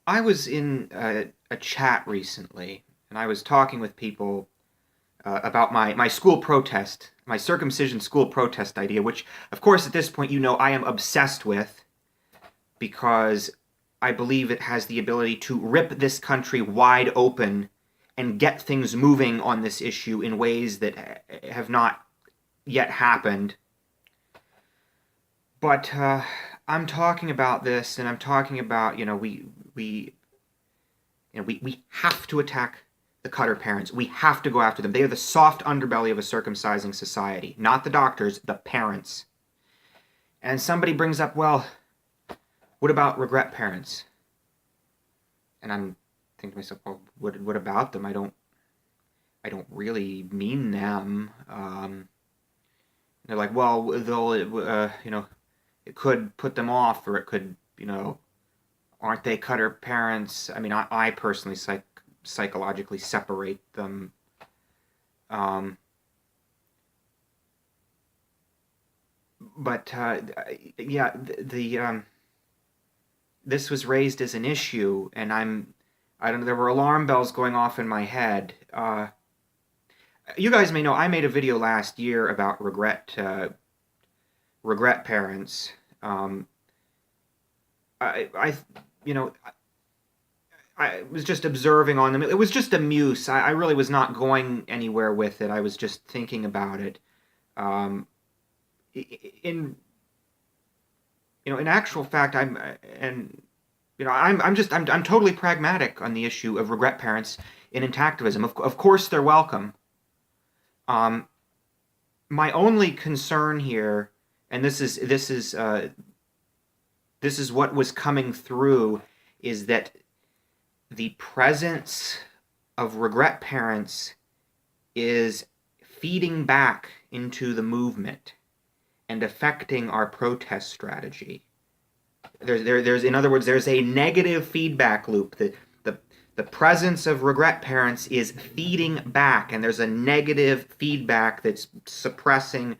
I was in a chat recently, and I was talking with people about my school protest, my circumcision school protest idea, which, of course, at this point, I am obsessed with because I believe it has the ability to rip this country wide open and get things moving on this issue in ways that have not yet happened. But I'm talking about this, and I'm talking about, we we have to attack the Cutter parents. We have to go after them. They are the soft underbelly of a circumcising society, not the doctors, the parents. And somebody brings up, well, what about regret parents? And I'm thinking to myself, well, what about them? I don't really mean them. They're like, well, it could put them off, or it could, aren't they Cutter parents? I mean, I personally psychologically separate them. Um, but yeah, this was raised as an issue, and I don't know. There were alarm bells going off in my head. You guys may know I made a video last year about regret parents. Um, I you know I was just observing on them. It was just a muse. I really was not going anywhere with it. I was just thinking about it. Um, in in actual fact, I'm totally pragmatic on the issue of regret parents in Intactivism. Of course, they're welcome. Um, my only concern here, and this is what was coming through, is that the presence of regret parents is feeding back into the movement and affecting our protest strategy. There's in other words, there's a negative feedback loop. The presence of regret parents is feeding back, and there's a negative feedback that's suppressing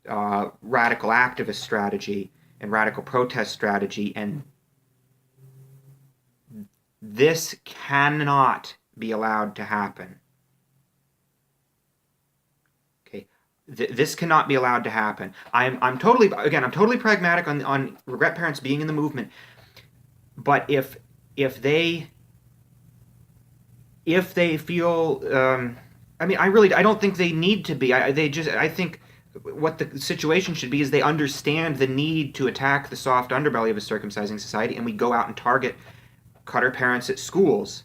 radical activist strategy and radical protest strategy, and this cannot be allowed to happen. Okay, this cannot be allowed to happen. I'm totally pragmatic on regret parents being in the movement, but if they feel, I don't think they need to be. I think what the situation should be is they understand the need to attack the soft underbelly of a circumcising society, and we go out and target Cutter parents at schools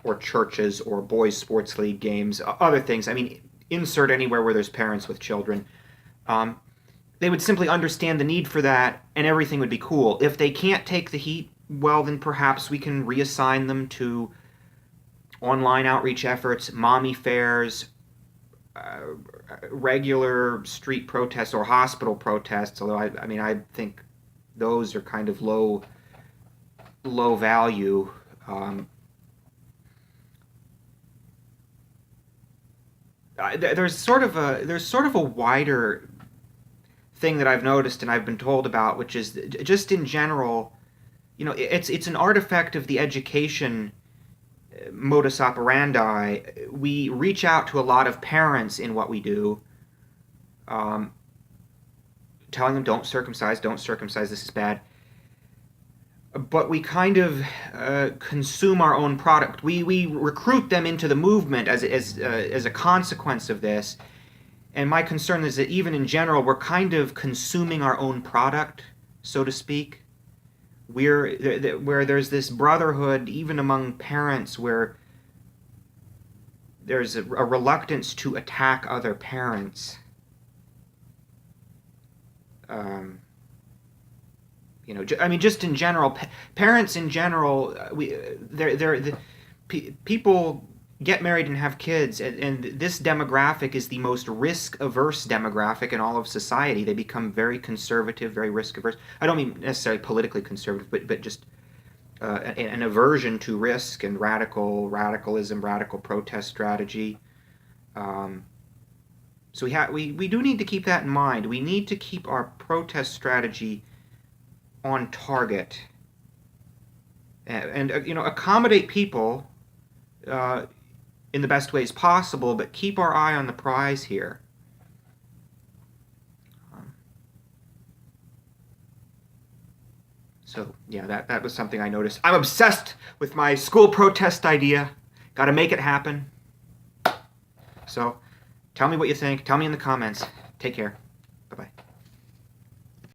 or churches or boys' sports league games, other things. I mean, insert anywhere where there's parents with children. Um, they would simply understand the need for that, and everything would be cool. If they can't take the heat, well, then perhaps we can reassign them to online outreach efforts, mommy fairs, regular street protests, or hospital protests. Although I think those are kind of low value. There's sort of a wider thing that I've noticed and I've been told about, which is just in general, it's an artifact of the education modus operandi. We reach out to a lot of parents in what we do, um, telling them don't circumcise, this is bad. But we kind of consume our own product. We recruit them into the movement as a consequence of this. And my concern is that even in general, we're kind of consuming our own product, so to speak. Where there's this brotherhood, even among parents, where there's a reluctance to attack other parents. Just in general, parents in general, people get married and have kids, and this demographic is the most risk-averse demographic in all of society. They become very conservative, very risk-averse. I don't mean necessarily politically conservative, but just an aversion to risk and radicalism, radical protest strategy. So we do need to keep that in mind. We need to keep our protest strategy on target. and accommodate people in the best ways possible, but keep our eye on the prize here. So yeah, that was something I noticed. I'm obsessed with my school protest idea. Got to make it happen. So tell me what you think. Tell me in the comments. Take care.